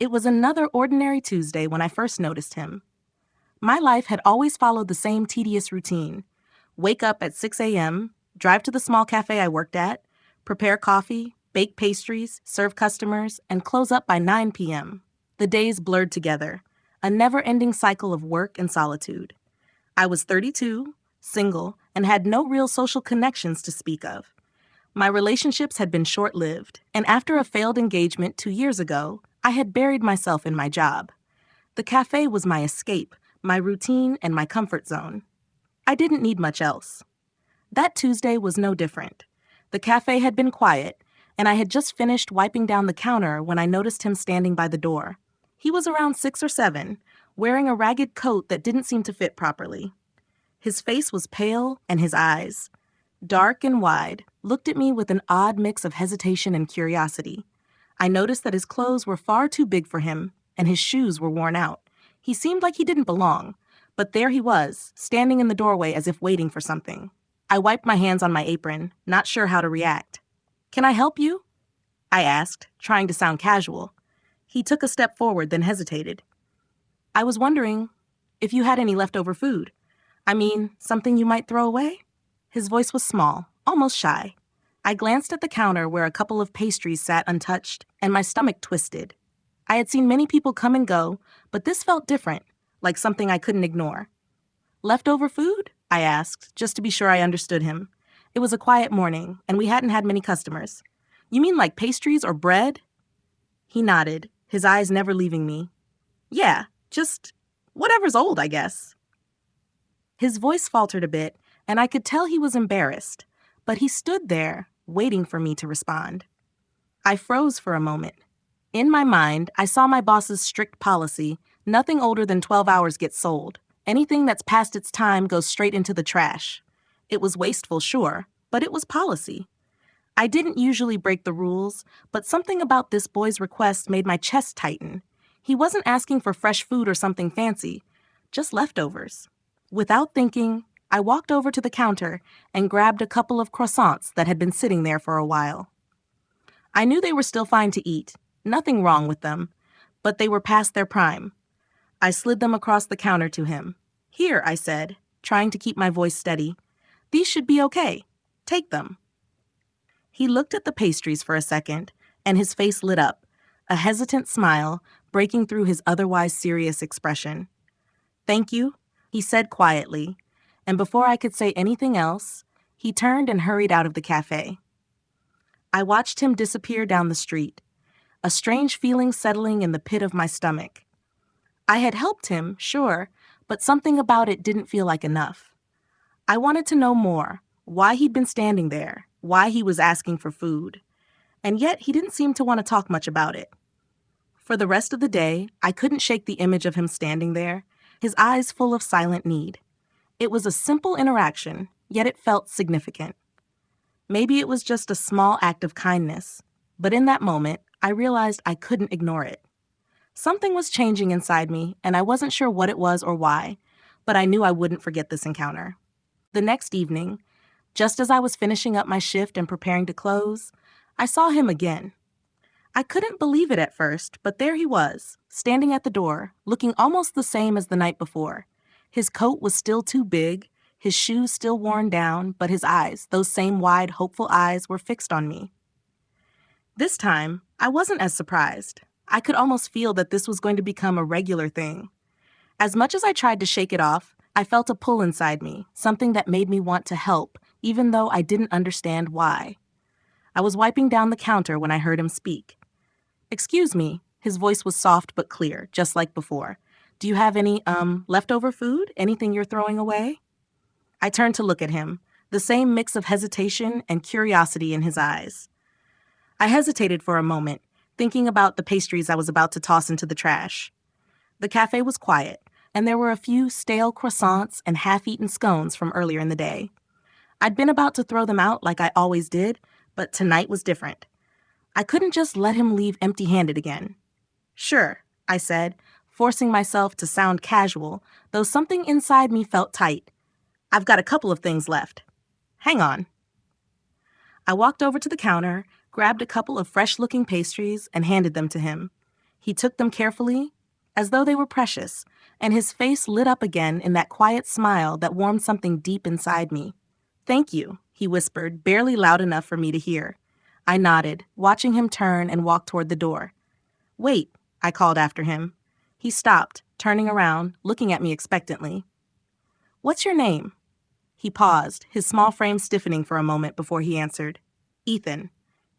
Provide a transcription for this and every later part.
It was another ordinary Tuesday when I first noticed him. My life had always followed the same tedious routine. Wake up at 6 a.m., drive to the small cafe I worked at, prepare coffee, bake pastries, serve customers, and close up by 9 p.m. The days blurred together, a never-ending cycle of work and solitude. I was 32, single, and had no real social connections to speak of. My relationships had been short-lived, and after a failed engagement 2 years ago, I had buried myself in my job. The cafe was my escape, my routine, and my comfort zone. I didn't need much else. That Tuesday was no different. The cafe had been quiet, and I had just finished wiping down the counter when I noticed him standing by the door. He was around 6 or 7, wearing a ragged coat that didn't seem to fit properly. His face was pale, and his eyes, dark and wide, looked at me with an odd mix of hesitation and curiosity. I noticed that his clothes were far too big for him, and his shoes were worn out. He seemed like he didn't belong, but there he was, standing in the doorway as if waiting for something. I wiped my hands on my apron, not sure how to react. "Can I help you?" I asked, trying to sound casual. He took a step forward, then hesitated. "I was wondering if you had any leftover food. I mean, something you might throw away?" His voice was small, almost shy. I glanced at the counter where a couple of pastries sat untouched, and my stomach twisted. I had seen many people come and go, but this felt different, like something I couldn't ignore. "Leftover food?" I asked, just to be sure I understood him. It was a quiet morning, and we hadn't had many customers. "You mean like pastries or bread?" He nodded, his eyes never leaving me. "Yeah, just whatever's old, I guess." His voice faltered a bit, and I could tell he was embarrassed, but he stood there, waiting for me to respond. I froze for a moment. In my mind, I saw my boss's strict policy: nothing older than 12 hours gets sold. Anything that's past its time goes straight into the trash. It was wasteful, sure, but it was policy. I didn't usually break the rules, but something about this boy's request made my chest tighten. He wasn't asking for fresh food or something fancy, just leftovers. Without thinking, I walked over to the counter and grabbed a couple of croissants that had been sitting there for a while. I knew they were still fine to eat, nothing wrong with them, but they were past their prime. I slid them across the counter to him. "Here," I said, trying to keep my voice steady. "These should be okay. Take them." He looked at the pastries for a second, and his face lit up, a hesitant smile breaking through his otherwise serious expression. "Thank you," he said quietly, and before I could say anything else, he turned and hurried out of the cafe. I watched him disappear down the street, a strange feeling settling in the pit of my stomach. I had helped him, sure, but something about it didn't feel like enough. I wanted to know more, why he'd been standing there, why he was asking for food, and yet he didn't seem to want to talk much about it. For the rest of the day, I couldn't shake the image of him standing there, his eyes full of silent need. It was a simple interaction, yet it felt significant. Maybe it was just a small act of kindness, but in that moment, I realized I couldn't ignore it. Something was changing inside me, and I wasn't sure what it was or why, but I knew I wouldn't forget this encounter. The next evening, just as I was finishing up my shift and preparing to close, I saw him again. I couldn't believe it at first, but there he was, standing at the door, looking almost the same as the night before. His coat was still too big, his shoes still worn down, but his eyes, those same wide, hopeful eyes, were fixed on me. This time, I wasn't as surprised. I could almost feel that this was going to become a regular thing. As much as I tried to shake it off, I felt a pull inside me, something that made me want to help, even though I didn't understand why. I was wiping down the counter when I heard him speak. "Excuse me," his voice was soft but clear, just like before. "Do you have any, leftover food? Anything you're throwing away?" I turned to look at him, the same mix of hesitation and curiosity in his eyes. I hesitated for a moment, thinking about the pastries I was about to toss into the trash. The cafe was quiet, and there were a few stale croissants and half-eaten scones from earlier in the day. I'd been about to throw them out like I always did, but tonight was different. I couldn't just let him leave empty-handed again. "Sure," I said, forcing myself to sound casual, though something inside me felt tight. "I've got a couple of things left. Hang on." I walked over to the counter, grabbed a couple of fresh-looking pastries, and handed them to him. He took them carefully, as though they were precious, and his face lit up again in that quiet smile that warmed something deep inside me. "Thank you," he whispered, barely loud enough for me to hear. I nodded, watching him turn and walk toward the door. "Wait," I called after him. He stopped, turning around, looking at me expectantly. "What's your name?" He paused, his small frame stiffening for a moment before he answered. "Ethan."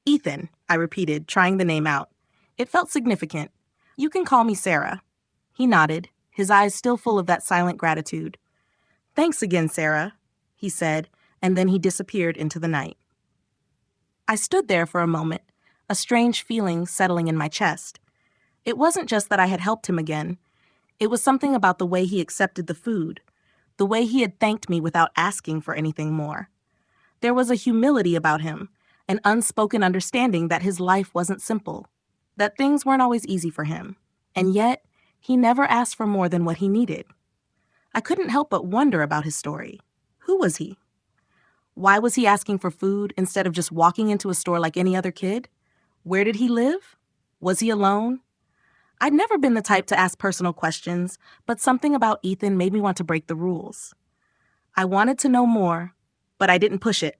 "Ethan," I repeated, trying the name out. It felt significant. "You can call me Sarah." He nodded, his eyes still full of that silent gratitude. "Thanks again, Sarah," he said, and then he disappeared into the night. I stood there for a moment, a strange feeling settling in my chest. It wasn't just that I had helped him again. It was something about the way he accepted the food, the way he had thanked me without asking for anything more. There was a humility about him, an unspoken understanding that his life wasn't simple, that things weren't always easy for him, and yet he never asked for more than what he needed. I couldn't help but wonder about his story. Who was he? Why was he asking for food instead of just walking into a store like any other kid? Where did he live? Was he alone? I'd never been the type to ask personal questions, but something about Ethan made me want to break the rules. I wanted to know more, but I didn't push it.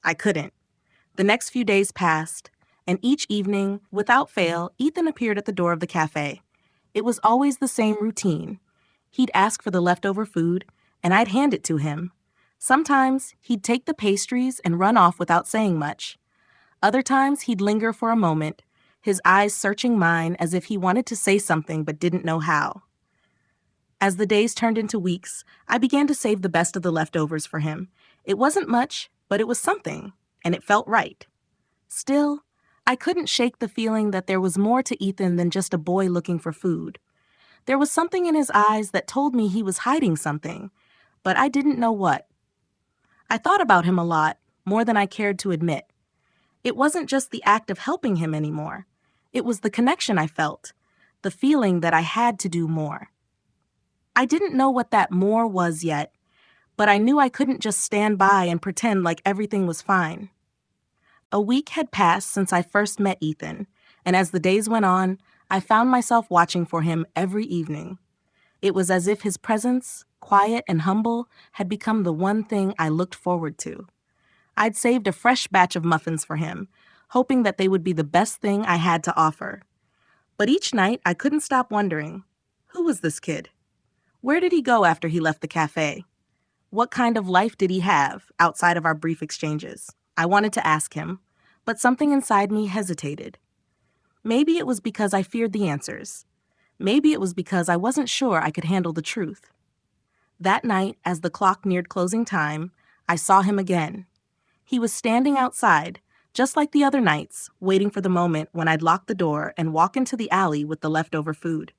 I couldn't. The next few days passed, and each evening, without fail, Ethan appeared at the door of the cafe. It was always the same routine. He'd ask for the leftover food, and I'd hand it to him. Sometimes he'd take the pastries and run off without saying much. Other times he'd linger for a moment, his eyes searching mine as if he wanted to say something but didn't know how. As the days turned into weeks, I began to save the best of the leftovers for him. It wasn't much, but it was something, and it felt right. Still, I couldn't shake the feeling that there was more to Ethan than just a boy looking for food. There was something in his eyes that told me he was hiding something, but I didn't know what. I thought about him a lot, more than I cared to admit. It wasn't just the act of helping him anymore. It was the connection I felt, the feeling that I had to do more. I didn't know what that more was yet, but I knew I couldn't just stand by and pretend like everything was fine. A week had passed since I first met Ethan, and as the days went on, I found myself watching for him every evening. It was as if his presence, quiet and humble, had become the one thing I looked forward to. I'd saved a fresh batch of muffins for him, hoping that they would be the best thing I had to offer. But each night, I couldn't stop wondering, who was this kid? Where did he go after he left the cafe? What kind of life did he have outside of our brief exchanges? I wanted to ask him, but something inside me hesitated. Maybe it was because I feared the answers. Maybe it was because I wasn't sure I could handle the truth. That night, as the clock neared closing time, I saw him again. He was standing outside, just like the other nights, waiting for the moment when I'd lock the door and walk into the alley with the leftover food.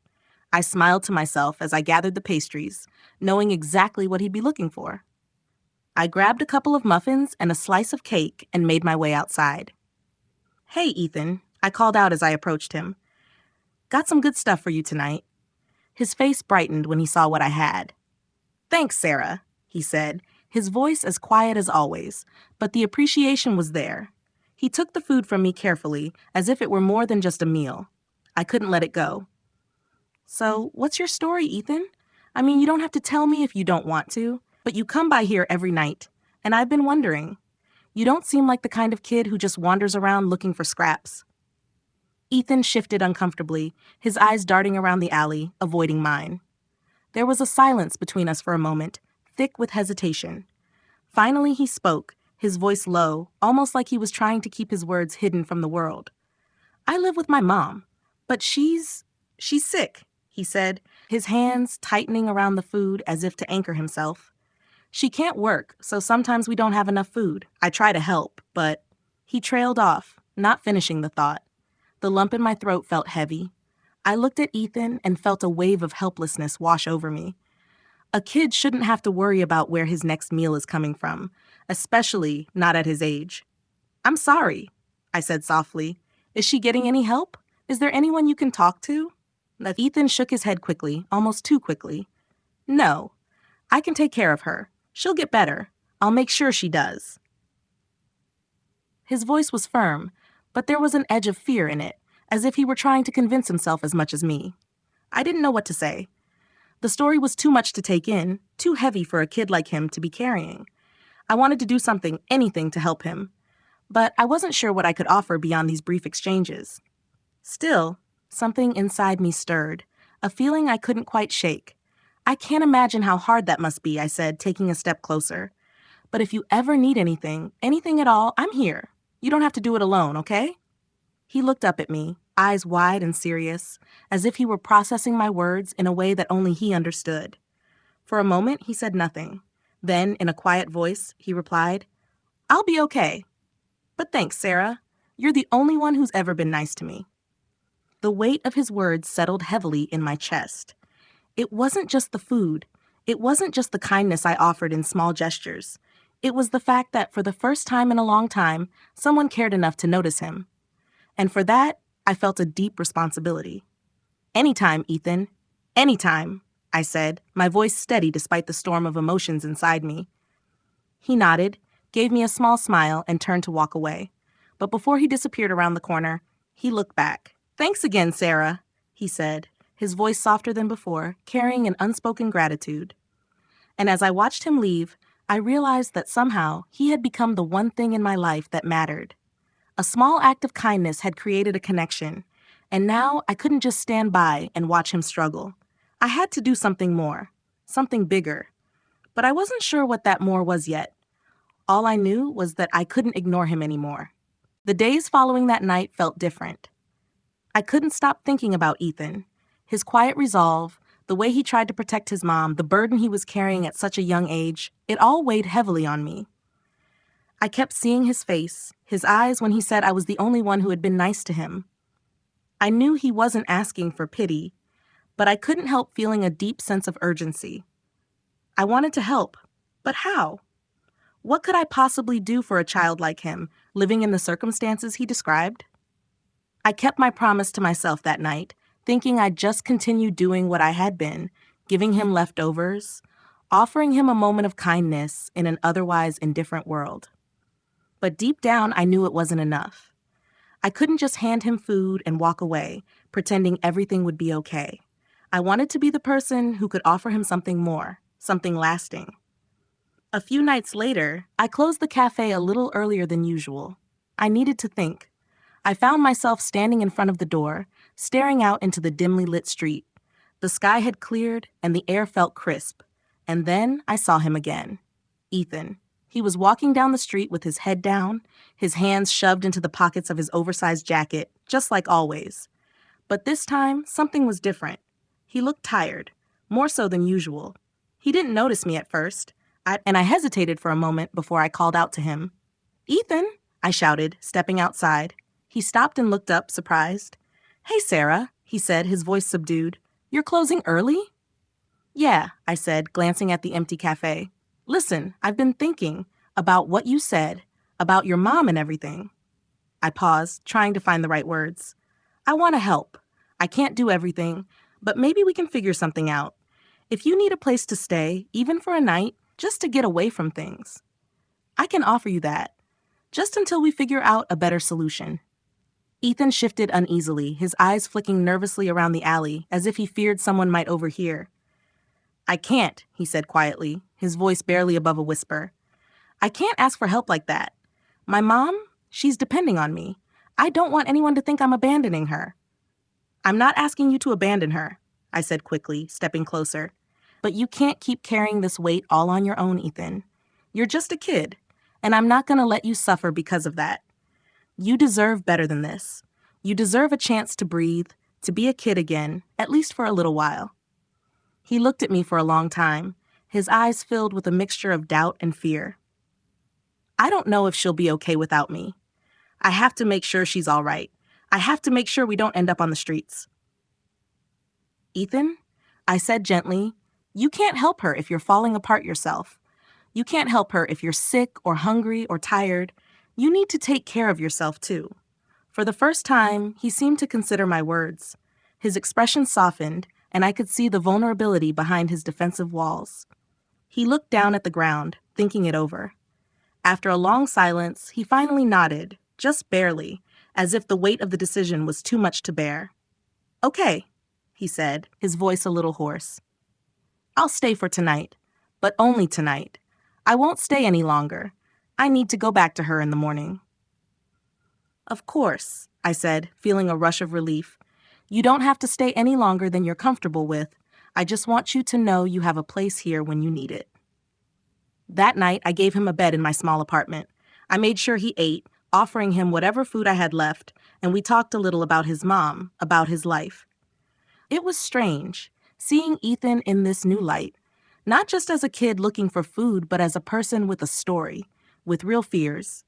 I smiled to myself as I gathered the pastries, knowing exactly what he'd be looking for. I grabbed a couple of muffins and a slice of cake and made my way outside. "Hey, Ethan," I called out as I approached him. "Got some good stuff for you tonight." His face brightened when he saw what I had. "Thanks, Sarah," he said, his voice as quiet as always, but the appreciation was there. He took the food from me carefully, as if it were more than just a meal. I couldn't let it go. "So, what's your story, Ethan? I mean, you don't have to tell me if you don't want to, but you come by here every night, and I've been wondering. You don't seem like the kind of kid who just wanders around looking for scraps." Ethan shifted uncomfortably, his eyes darting around the alley, avoiding mine. There was a silence between us for a moment, thick with hesitation. Finally he spoke, his voice low, almost like he was trying to keep his words hidden from the world. "I live with my mom, but she's sick," he said, his hands tightening around the food as if to anchor himself. "She can't work, so sometimes we don't have enough food. I try to help, but..." He trailed off, not finishing the thought. The lump in my throat felt heavy. I looked at Ethan and felt a wave of helplessness wash over me. A kid shouldn't have to worry about where his next meal is coming from, especially not at his age. "I'm sorry," I said softly. "Is she getting any help? Is there anyone you can talk to?" Ethan shook his head quickly, almost too quickly. "No, I can take care of her. She'll get better. I'll make sure she does." His voice was firm, but there was an edge of fear in it, as if he were trying to convince himself as much as me. I didn't know what to say. The story was too much to take in, too heavy for a kid like him to be carrying. I wanted to do something, anything to help him, but I wasn't sure what I could offer beyond these brief exchanges. Still, something inside me stirred, a feeling I couldn't quite shake. I can't imagine how hard that must be, I said, taking a step closer. But if you ever need anything, anything at all, I'm here. You don't have to do it alone, okay? He looked up at me, eyes wide and serious, as if he were processing my words in a way that only he understood. For a moment, he said nothing. Then, in a quiet voice, he replied, "I'll be okay. But thanks, Sarah. You're the only one who's ever been nice to me." The weight of his words settled heavily in my chest. It wasn't just the food. It wasn't just the kindness I offered in small gestures. It was the fact that for the first time in a long time, someone cared enough to notice him. And for that, I felt a deep responsibility. "Anytime, Ethan. Anytime," I said, my voice steady despite the storm of emotions inside me. He nodded, gave me a small smile, and turned to walk away. But before he disappeared around the corner, he looked back. "Thanks again, Sarah," he said, his voice softer than before, carrying an unspoken gratitude. And as I watched him leave, I realized that somehow he had become the one thing in my life that mattered. A small act of kindness had created a connection, and now I couldn't just stand by and watch him struggle. I had to do something more, something bigger. But I wasn't sure what that more was yet. All I knew was that I couldn't ignore him anymore. The days following that night felt different. I couldn't stop thinking about Ethan, his quiet resolve, the way he tried to protect his mom, the burden he was carrying at such a young age. It all weighed heavily on me. I kept seeing his face, his eyes when he said I was the only one who had been nice to him. I knew he wasn't asking for pity, but I couldn't help feeling a deep sense of urgency. I wanted to help, but how? What could I possibly do for a child like him, living in the circumstances he described? I kept my promise to myself that night, thinking I'd just continue doing what I had been, giving him leftovers, offering him a moment of kindness in an otherwise indifferent world. But deep down, I knew it wasn't enough. I couldn't just hand him food and walk away, pretending everything would be okay. I wanted to be the person who could offer him something more, something lasting. A few nights later, I closed the cafe a little earlier than usual. I needed to think. I found myself standing in front of the door, staring out into the dimly lit street. The sky had cleared and the air felt crisp. And then I saw him again. Ethan. He was walking down the street with his head down, his hands shoved into the pockets of his oversized jacket, just like always. But this time, something was different. He looked tired, more so than usual. He didn't notice me at first, and I hesitated for a moment before I called out to him. "Ethan," I shouted, stepping outside. He stopped and looked up, surprised. "Hey, Sarah," he said, his voice subdued. "You're closing early?" "Yeah," I said, glancing at the empty cafe. "Listen, I've been thinking about what you said, about your mom and everything." I paused, trying to find the right words. "I want to help. I can't do everything, but maybe we can figure something out. If you need a place to stay, even for a night, just to get away from things, I can offer you that, just until we figure out a better solution." Ethan shifted uneasily, his eyes flicking nervously around the alley, as if he feared someone might overhear. "I can't," he said quietly, his voice barely above a whisper. "I can't ask for help like that. My mom, she's depending on me. I don't want anyone to think I'm abandoning her." "I'm not asking you to abandon her," I said quickly, stepping closer. "But you can't keep carrying this weight all on your own, Ethan. You're just a kid, and I'm not going to let you suffer because of that. You deserve better than this. You deserve a chance to breathe, to be a kid again, at least for a little while." He looked at me for a long time, his eyes filled with a mixture of doubt and fear. "I don't know if she'll be okay without me. I have to make sure she's all right. I have to make sure we don't end up on the streets." "Ethan," I said gently, "you can't help her if you're falling apart yourself. You can't help her if you're sick or hungry or tired. You need to take care of yourself too." For the first time, he seemed to consider my words. His expression softened, and I could see the vulnerability behind his defensive walls. He looked down at the ground, thinking it over. After a long silence, he finally nodded, just barely, as if the weight of the decision was too much to bear. "Okay," he said, his voice a little hoarse. "I'll stay for tonight, but only tonight. I won't stay any longer. I need to go back to her in the morning." "Of course," I said, feeling a rush of relief. "You don't have to stay any longer than you're comfortable with. I just want you to know you have a place here when you need it." That night, I gave him a bed in my small apartment. I made sure he ate, offering him whatever food I had left, and we talked a little about his mom, about his life. It was strange, seeing Ethan in this new light, not just as a kid looking for food, but as a person with a story, with real fears.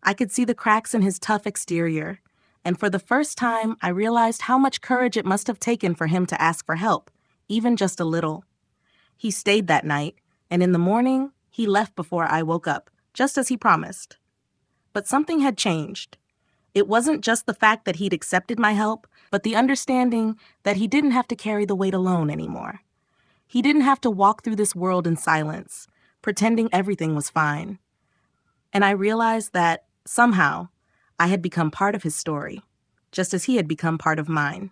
I could see the cracks in his tough exterior, and for the first time, I realized how much courage it must have taken for him to ask for help, even just a little. He stayed that night, and in the morning, he left before I woke up, just as he promised. But something had changed. It wasn't just the fact that he'd accepted my help, but the understanding that he didn't have to carry the weight alone anymore. He didn't have to walk through this world in silence, pretending everything was fine. And I realized that, somehow, I had become part of his story, just as he had become part of mine.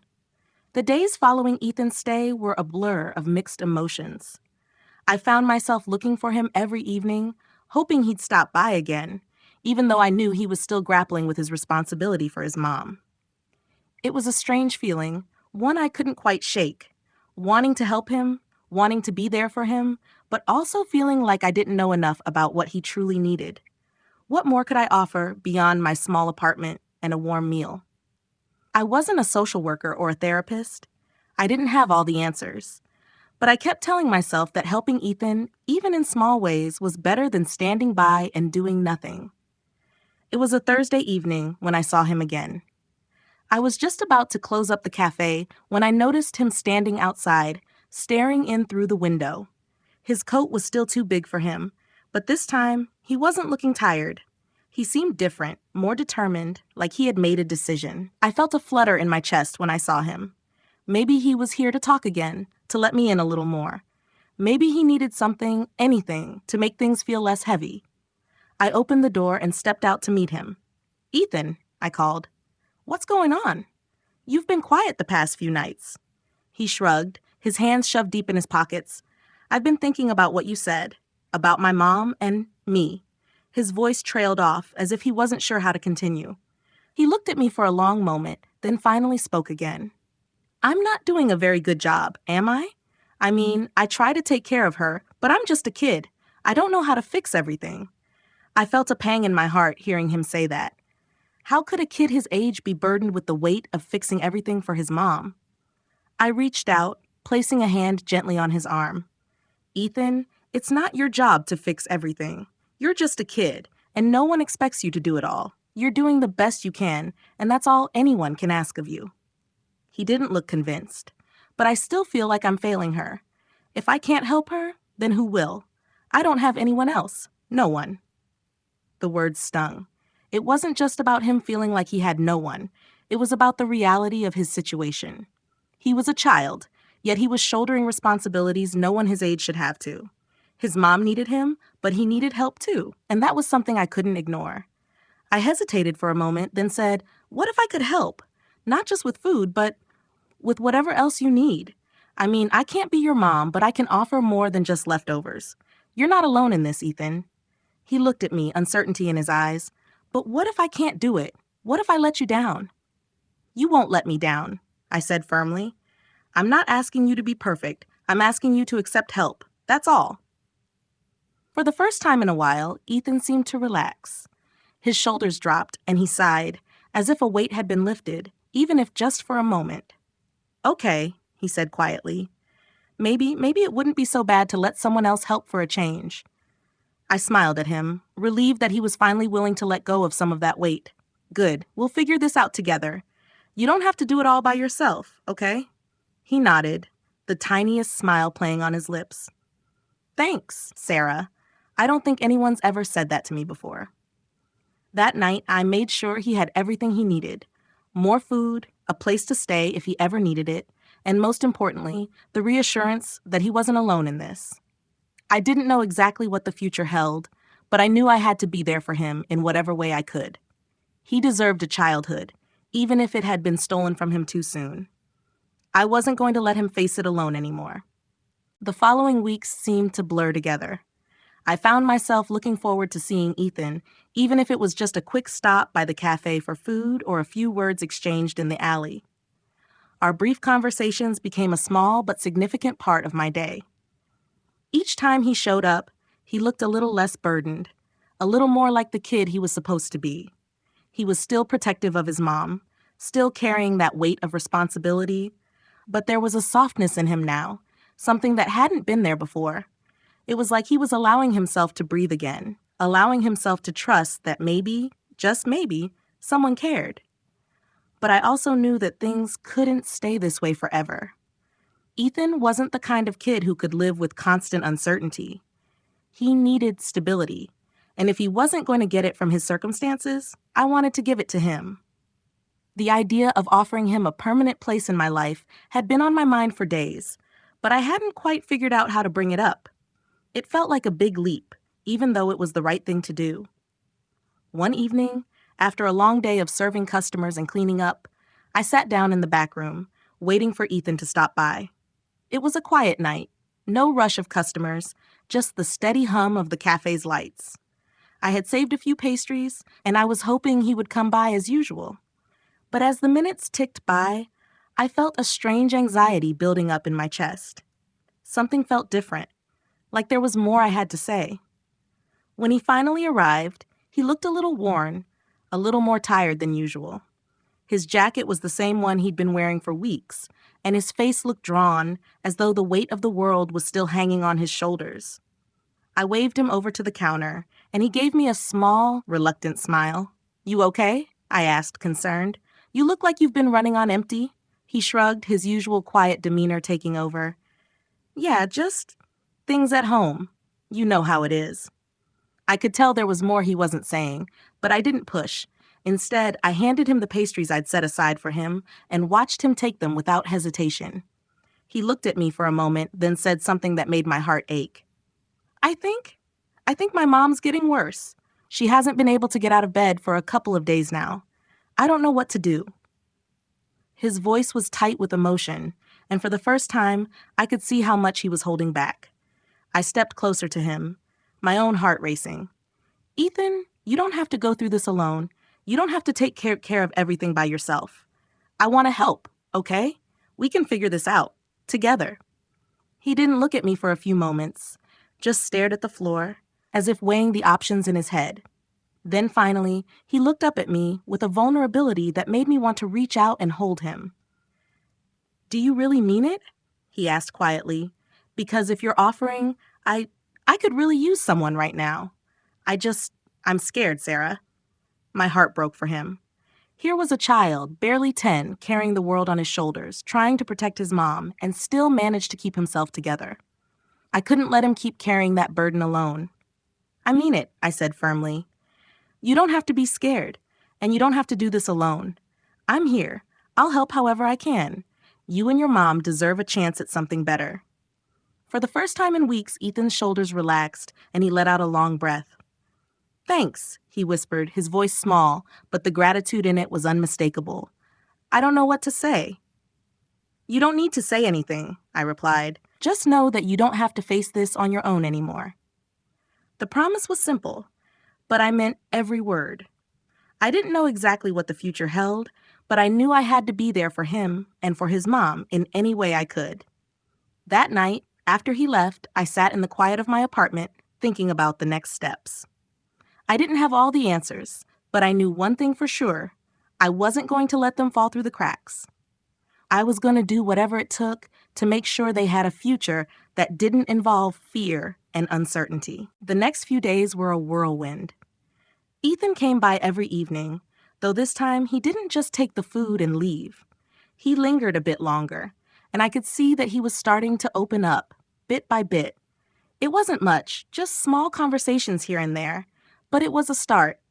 The days following Ethan's stay were a blur of mixed emotions. I found myself looking for him every evening, hoping he'd stop by again, even though I knew he was still grappling with his responsibility for his mom. It was a strange feeling, one I couldn't quite shake, wanting to help him, wanting to be there for him, but also feeling like I didn't know enough about what he truly needed. What more could I offer beyond my small apartment and a warm meal? I wasn't a social worker or a therapist. I didn't have all the answers. But I kept telling myself that helping Ethan, even in small ways, was better than standing by and doing nothing. It was a Thursday evening when I saw him again. I was just about to close up the cafe when I noticed him standing outside, staring in through the window. His coat was still too big for him, but this time he wasn't looking tired. He seemed different, more determined, like he had made a decision. I felt a flutter in my chest when I saw him. Maybe he was here to talk again, to let me in a little more. Maybe he needed something, anything, to make things feel less heavy. I opened the door and stepped out to meet him. "Ethan," I called. "What's going on? You've been quiet the past few nights." He shrugged, his hands shoved deep in his pockets. "I've been thinking about what you said, about my mom and me." His voice trailed off, as if he wasn't sure how to continue. He looked at me for a long moment, then finally spoke again. "I'm not doing a very good job, am I? I mean, I try to take care of her, but I'm just a kid. I don't know how to fix everything." I felt a pang in my heart hearing him say that. How could a kid his age be burdened with the weight of fixing everything for his mom? I reached out, placing a hand gently on his arm. "Ethan, it's not your job to fix everything. You're just a kid, and no one expects you to do it all. You're doing the best you can, and that's all anyone can ask of you." He didn't look convinced, but I still feel like I'm failing her. If I can't help her, then who will? I don't have anyone else. No one. The words stung. It wasn't just about him feeling like he had no one. It was about the reality of his situation. He was a child, yet he was shouldering responsibilities no one his age should have to. His mom needed him, but he needed help too, and that was something I couldn't ignore. I hesitated for a moment, then said, "What if I could help? Not just with food, but with whatever else you need. I mean, I can't be your mom, but I can offer more than just leftovers. You're not alone in this, Ethan." He looked at me, uncertainty in his eyes. "But what if I can't do it? What if I let you down?" "You won't let me down," I said firmly. "I'm not asking you to be perfect. I'm asking you to accept help. That's all." For the first time in a while, Ethan seemed to relax. His shoulders dropped, and he sighed, as if a weight had been lifted, even if just for a moment. "Okay," he said quietly. Maybe it wouldn't be so bad to let someone else help for a change." I smiled at him, relieved that he was finally willing to let go of some of that weight. "Good, we'll figure this out together. You don't have to do it all by yourself, okay?" He nodded, the tiniest smile playing on his lips. "Thanks, Sarah. I don't think anyone's ever said that to me before." That night, I made sure he had everything he needed. More food, a place to stay if he ever needed it, and most importantly, the reassurance that he wasn't alone in this. I didn't know exactly what the future held, but I knew I had to be there for him in whatever way I could. He deserved a childhood, even if it had been stolen from him too soon. I wasn't going to let him face it alone anymore. The following weeks seemed to blur together. I found myself looking forward to seeing Ethan, even if it was just a quick stop by the cafe for food or a few words exchanged in the alley. Our brief conversations became a small but significant part of my day. Each time he showed up, he looked a little less burdened, a little more like the kid he was supposed to be. He was still protective of his mom, still carrying that weight of responsibility, but there was a softness in him now, something that hadn't been there before. It was like he was allowing himself to breathe again, allowing himself to trust that maybe, just maybe, someone cared. But I also knew that things couldn't stay this way forever. Ethan wasn't the kind of kid who could live with constant uncertainty. He needed stability, and if he wasn't going to get it from his circumstances, I wanted to give it to him. The idea of offering him a permanent place in my life had been on my mind for days, but I hadn't quite figured out how to bring it up. It felt like a big leap, even though it was the right thing to do. One evening, after a long day of serving customers and cleaning up, I sat down in the back room, waiting for Ethan to stop by. It was a quiet night, no rush of customers, just the steady hum of the cafe's lights. I had saved a few pastries, and I was hoping he would come by as usual. But as the minutes ticked by, I felt a strange anxiety building up in my chest. Something felt different, like there was more I had to say. When he finally arrived, he looked a little worn, a little more tired than usual. His jacket was the same one he'd been wearing for weeks, and his face looked drawn, as though the weight of the world was still hanging on his shoulders. I waved him over to the counter, and he gave me a small, reluctant smile. "You okay?" I asked, concerned. "You look like you've been running on empty." He shrugged, his usual quiet demeanor taking over. "Yeah, just things at home. You know how it is." I could tell there was more he wasn't saying, but I didn't push. Instead, I handed him the pastries I'd set aside for him and watched him take them without hesitation. He looked at me for a moment, then said something that made my heart ache. I think my mom's getting worse. She hasn't been able to get out of bed for a couple of days now. I don't know what to do." His voice was tight with emotion, and for the first time, I could see how much he was holding back. I stepped closer to him, my own heart racing. "Ethan, you don't have to go through this alone. You don't have to take care of everything by yourself. I want to help, okay? We can figure this out, together." He didn't look at me for a few moments, just stared at the floor, as if weighing the options in his head. Then finally, he looked up at me with a vulnerability that made me want to reach out and hold him. "Do you really mean it?" he asked quietly. "Because if you're offering, I could really use someone right now. I'm scared, Sarah." My heart broke for him. Here was a child, barely 10, carrying the world on his shoulders, trying to protect his mom, and still manage to keep himself together. I couldn't let him keep carrying that burden alone. "I mean it," I said firmly. "You don't have to be scared, and you don't have to do this alone. I'm here. I'll help however I can. You and your mom deserve a chance at something better." For the first time in weeks, Ethan's shoulders relaxed, and he let out a long breath. "Thanks," he whispered, his voice small, but the gratitude in it was unmistakable. "I don't know what to say." "You don't need to say anything," I replied. "Just know that you don't have to face this on your own anymore." The promise was simple, but I meant every word. I didn't know exactly what the future held, but I knew I had to be there for him and for his mom in any way I could. That night, after he left, I sat in the quiet of my apartment, thinking about the next steps. I didn't have all the answers, but I knew one thing for sure. I wasn't going to let them fall through the cracks. I was going to do whatever it took to make sure they had a future that didn't involve fear and uncertainty. The next few days were a whirlwind. Ethan came by every evening, though this time he didn't just take the food and leave. He lingered a bit longer, and I could see that he was starting to open up, bit by bit. It wasn't much, just small conversations here and there, but it was a start.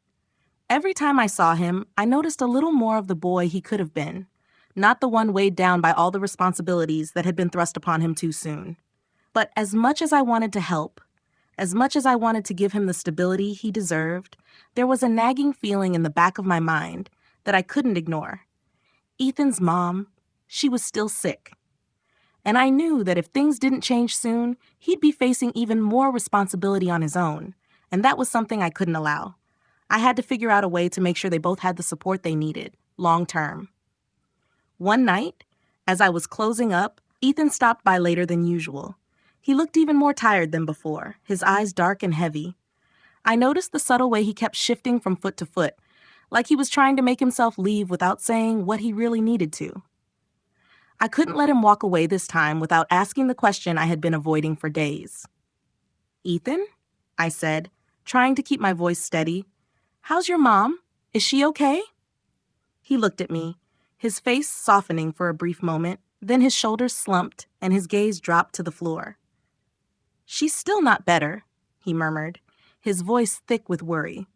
Every time I saw him, I noticed a little more of the boy he could have been, not the one weighed down by all the responsibilities that had been thrust upon him too soon. But as much as I wanted to help, As much as I wanted to give him the stability he deserved, there was a nagging feeling in the back of my mind that I couldn't ignore. Ethan's mom, she was still sick. And I knew that if things didn't change soon, he'd be facing even more responsibility on his own, and that was something I couldn't allow. I had to figure out a way to make sure they both had the support they needed, long term. One night, as I was closing up, Ethan stopped by later than usual. He looked even more tired than before, his eyes dark and heavy. I noticed the subtle way he kept shifting from foot to foot, like he was trying to make himself leave without saying what he really needed to. I couldn't let him walk away this time without asking the question I had been avoiding for days. "Ethan?" I said, trying to keep my voice steady. "How's your mom? Is she okay?" He looked at me, his face softening for a brief moment, then his shoulders slumped and his gaze dropped to the floor. "She's still not better," he murmured, his voice thick with worry.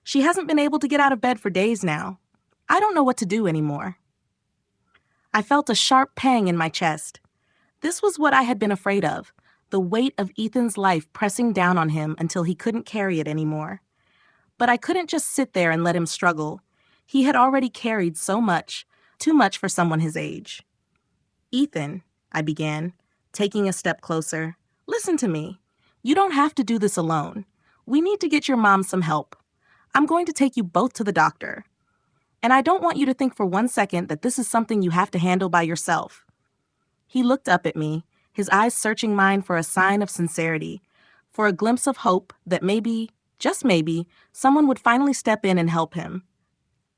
"She hasn't been able to get out of bed for days now. I don't know what to do anymore." I felt a sharp pang in my chest. This was what I had been afraid of, the weight of Ethan's life pressing down on him until he couldn't carry it anymore. But I couldn't just sit there and let him struggle. He had already carried so much, too much for someone his age. "Ethan," I began, taking a step closer, "listen to me. You don't have to do this alone. We need to get your mom some help. I'm going to take you both to the doctor. And I don't want you to think for 1 second that this is something you have to handle by yourself." He looked up at me, his eyes searching mine for a sign of sincerity, for a glimpse of hope that maybe, just maybe, someone would finally step in and help him.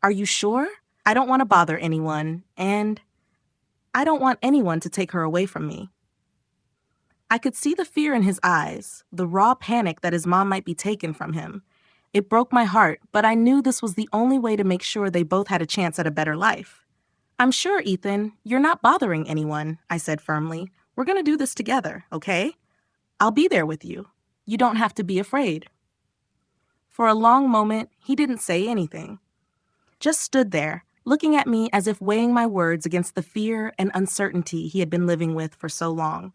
"Are you sure? I don't want to bother anyone, and I don't want anyone to take her away from me." I could see the fear in his eyes, the raw panic that his mom might be taken from him. It broke my heart, but I knew this was the only way to make sure they both had a chance at a better life. "I'm sure, Ethan, you're not bothering anyone," I said firmly. "We're going to do this together, okay? I'll be there with you. You don't have to be afraid." For a long moment, he didn't say anything. Just stood there, looking at me as if weighing my words against the fear and uncertainty he had been living with for so long.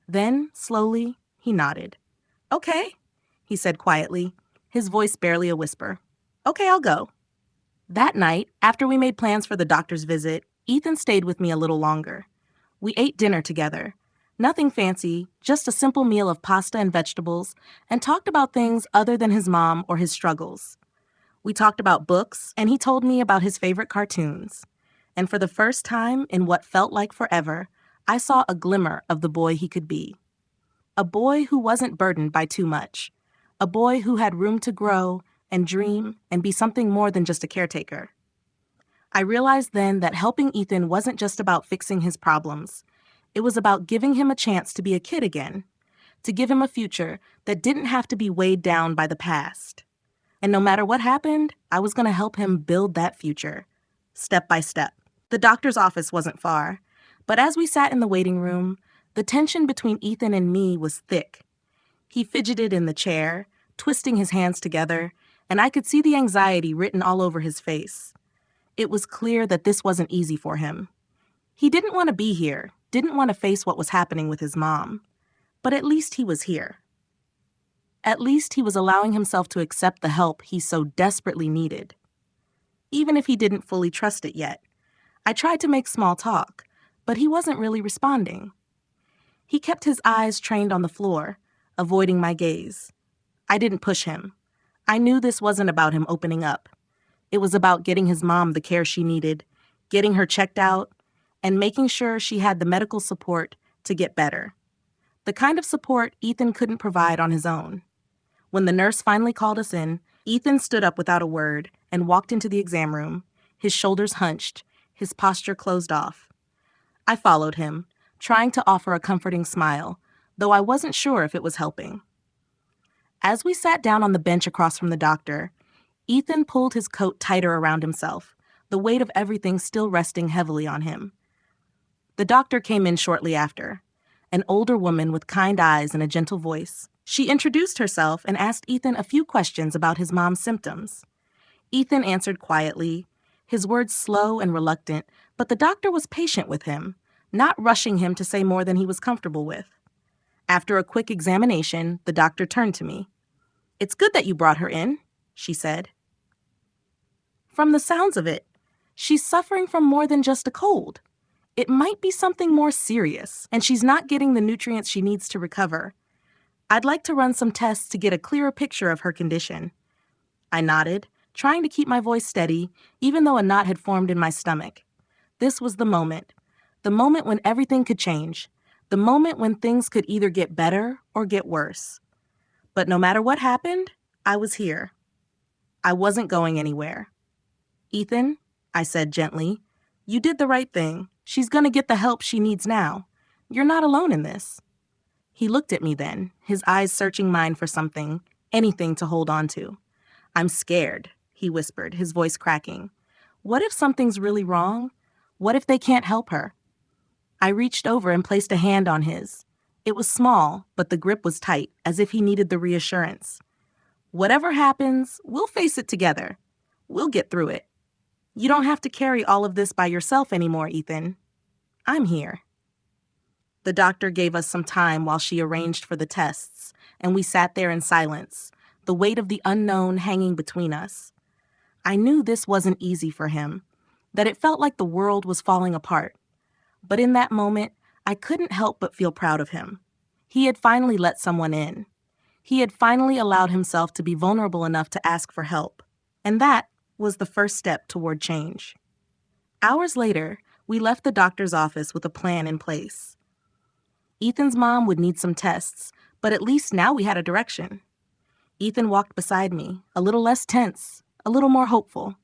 Then, slowly, he nodded. "Okay," he said quietly, his voice barely a whisper. "Okay, I'll go." That night, after we made plans for the doctor's visit, Ethan stayed with me a little longer. We ate dinner together. Nothing fancy, just a simple meal of pasta and vegetables, and talked about things other than his mom or his struggles. We talked about books, and he told me about his favorite cartoons. And for the first time in what felt like forever, I saw a glimmer of the boy he could be. A boy who wasn't burdened by too much. A boy who had room to grow and dream and be something more than just a caretaker. I realized then that helping Ethan wasn't just about fixing his problems. It was about giving him a chance to be a kid again, to give him a future that didn't have to be weighed down by the past. And no matter what happened, I was going to help him build that future, step by step. The doctor's office wasn't far, but as we sat in the waiting room, the tension between Ethan and me was thick. He fidgeted in the chair, twisting his hands together, and I could see the anxiety written all over his face. It was clear that this wasn't easy for him. He didn't want to be here, didn't want to face what was happening with his mom. But at least he was here. At least he was allowing himself to accept the help he so desperately needed. Even if he didn't fully trust it yet. I tried to make small talk, but he wasn't really responding. He kept his eyes trained on the floor, avoiding my gaze. I didn't push him. I knew this wasn't about him opening up. It was about getting his mom the care she needed, getting her checked out, and making sure she had the medical support to get better. The kind of support Ethan couldn't provide on his own. When the nurse finally called us in, Ethan stood up without a word and walked into the exam room, his shoulders hunched, his posture closed off. I followed him, trying to offer a comforting smile, though I wasn't sure if it was helping. As we sat down on the bench across from the doctor, Ethan pulled his coat tighter around himself, the weight of everything still resting heavily on him. The doctor came in shortly after, an older woman with kind eyes and a gentle voice. She introduced herself and asked Ethan a few questions about his mom's symptoms. Ethan answered quietly, his words slow and reluctant, but the doctor was patient with him, not rushing him to say more than he was comfortable with. After a quick examination, the doctor turned to me. "It's good that you brought her in," she said. "From the sounds of it, she's suffering from more than just a cold. It might be something more serious, and she's not getting the nutrients she needs to recover. I'd like to run some tests to get a clearer picture of her condition." I nodded, trying to keep my voice steady, even though a knot had formed in my stomach. This was the moment when everything could change, the moment when things could either get better or get worse. But no matter what happened, I was here. I wasn't going anywhere. "Ethan," I said gently, "you did the right thing. She's going to get the help she needs now. You're not alone in this." He looked at me then, his eyes searching mine for something, anything to hold on to. "I'm scared," he whispered, his voice cracking. "What if something's really wrong? What if they can't help her?" I reached over and placed a hand on his. It was small, but the grip was tight, as if he needed the reassurance. "Whatever happens, we'll face it together. We'll get through it. You don't have to carry all of this by yourself anymore, Ethan. I'm here." The doctor gave us some time while she arranged for the tests, and we sat there in silence, the weight of the unknown hanging between us. I knew this wasn't easy for him, that it felt like the world was falling apart. But in that moment, I couldn't help but feel proud of him. He had finally let someone in. He had finally allowed himself to be vulnerable enough to ask for help. And that was the first step toward change. Hours later, we left the doctor's office with a plan in place. Ethan's mom would need some tests, but at least now we had a direction. Ethan walked beside me, a little less tense, a little more hopeful.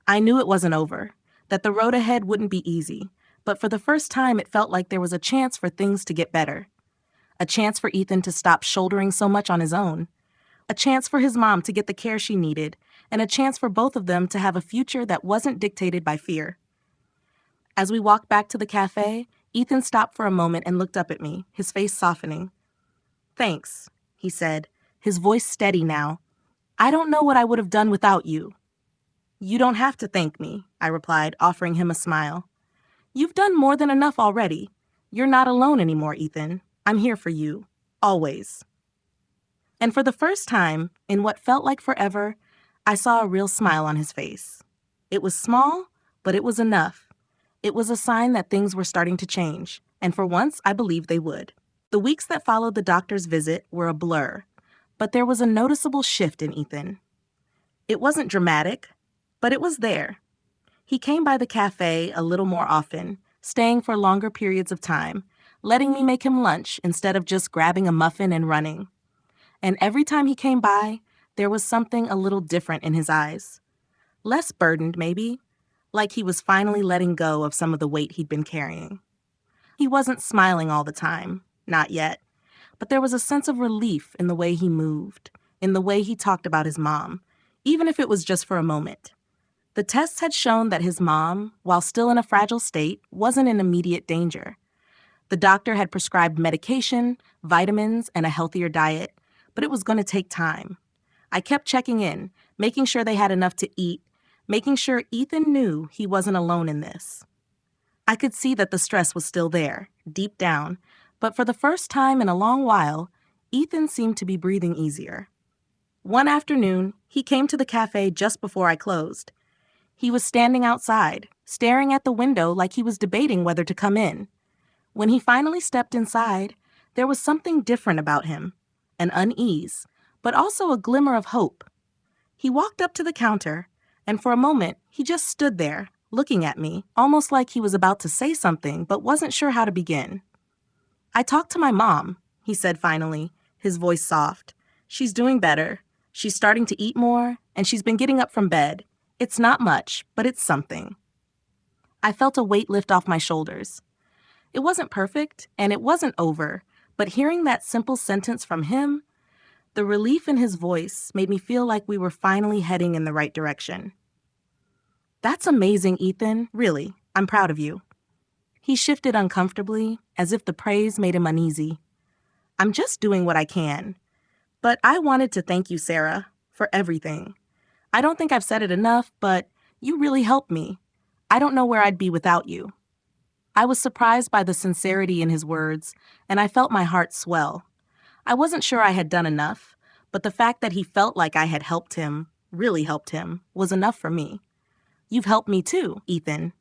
I knew it wasn't over, that the road ahead wouldn't be easy, but for the first time it felt like there was a chance for things to get better. A chance for Ethan to stop shouldering so much on his own. A chance for his mom to get the care she needed, and a chance for both of them to have a future that wasn't dictated by fear. As we walked back to the cafe, Ethan stopped for a moment and looked up at me, his face softening. "Thanks," he said, his voice steady now. "I don't know what I would have done without you." "You don't have to thank me," I replied, offering him a smile. "You've done more than enough already. You're not alone anymore, Ethan. I'm here for you. Always." And for the first time, in what felt like forever, I saw a real smile on his face. It was small, but it was enough. It was a sign that things were starting to change, and for once I believed they would. The weeks that followed the doctor's visit were a blur, but there was a noticeable shift in Ethan. It wasn't dramatic, but it was there. He came by the cafe a little more often, staying for longer periods of time, letting me make him lunch instead of just grabbing a muffin and running. And every time he came by, there was something a little different in his eyes. Less burdened, maybe, like he was finally letting go of some of the weight he'd been carrying. He wasn't smiling all the time, not yet, but there was a sense of relief in the way he moved, in the way he talked about his mom, even if it was just for a moment. The tests had shown that his mom, while still in a fragile state, wasn't in immediate danger. The doctor had prescribed medication, vitamins, and a healthier diet, but it was going to take time. I kept checking in, making sure they had enough to eat, making sure Ethan knew he wasn't alone in this. I could see that the stress was still there, deep down, but for the first time in a long while, Ethan seemed to be breathing easier. One afternoon, he came to the cafe just before I closed. He was standing outside, staring at the window like he was debating whether to come in. When he finally stepped inside, there was something different about him, an unease, but also a glimmer of hope. He walked up to the counter, and for a moment, he just stood there, looking at me, almost like he was about to say something but wasn't sure how to begin. "I talked to my mom," he said finally, his voice soft. "She's doing better. She's starting to eat more, and she's been getting up from bed. It's not much, but it's something." I felt a weight lift off my shoulders. It wasn't perfect, and it wasn't over, but hearing that simple sentence from him, the relief in his voice made me feel like we were finally heading in the right direction. "That's amazing, Ethan. Really, I'm proud of you." He shifted uncomfortably, as if the praise made him uneasy. "I'm just doing what I can. But I wanted to thank you, Sarah, for everything. I don't think I've said it enough, but you really helped me. I don't know where I'd be without you." I was surprised by the sincerity in his words, and I felt my heart swell. I wasn't sure I had done enough, but the fact that he felt like I had helped him, really helped him, was enough for me. You've helped me too, Ethan.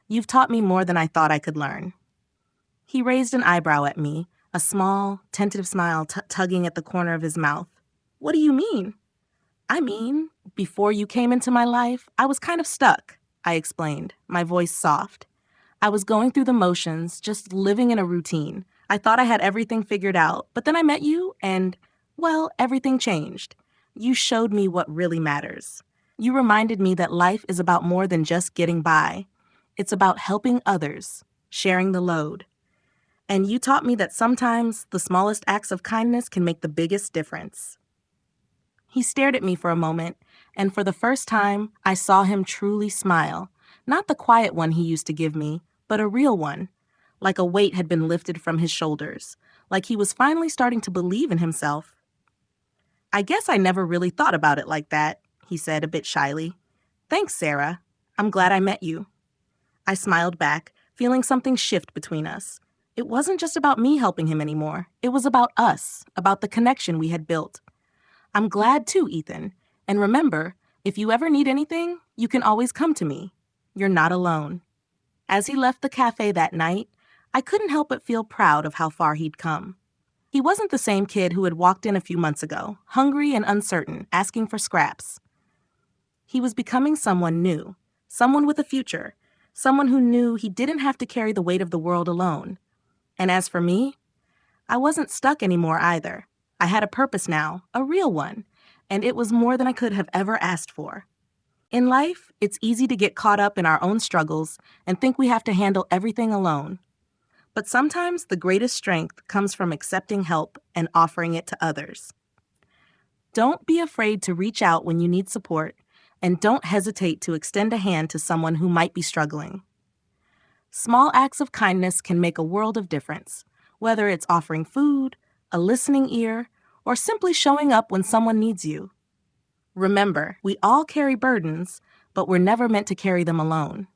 You've taught me more than I thought I could learn. He raised an eyebrow at me, a small, tentative smile tugging at the corner of his mouth. What do you mean? I mean, before you came into my life, I was kind of stuck, I explained, my voice soft. I was going through the motions, just living in a routine. I thought I had everything figured out, but then I met you and, well, everything changed. You showed me what really matters. You reminded me that life is about more than just getting by. It's about helping others, sharing the load. And you taught me that sometimes the smallest acts of kindness can make the biggest difference. He stared at me for a moment, and for the first time, I saw him truly smile. Not the quiet one he used to give me, but a real one. Like a weight had been lifted from his shoulders. Like he was finally starting to believe in himself. I guess I never really thought about it like that, he said a bit shyly. Thanks, Sarah. I'm glad I met you. I smiled back, feeling something shift between us. It wasn't just about me helping him anymore. It was about us, about the connection we had built. I'm glad too, Ethan. And remember, if you ever need anything, you can always come to me. You're not alone. As he left the cafe that night, I couldn't help but feel proud of how far he'd come. He wasn't the same kid who had walked in a few months ago, hungry and uncertain, asking for scraps. He was becoming someone new, someone with a future, someone who knew he didn't have to carry the weight of the world alone. And as for me, I wasn't stuck anymore either. I had a purpose now, a real one, and it was more than I could have ever asked for. In life, it's easy to get caught up in our own struggles and think we have to handle everything alone. But sometimes the greatest strength comes from accepting help and offering it to others. Don't be afraid to reach out when you need support, and don't hesitate to extend a hand to someone who might be struggling. Small acts of kindness can make a world of difference, whether it's offering food, a listening ear, or simply showing up when someone needs you. Remember, we all carry burdens, but we're never meant to carry them alone.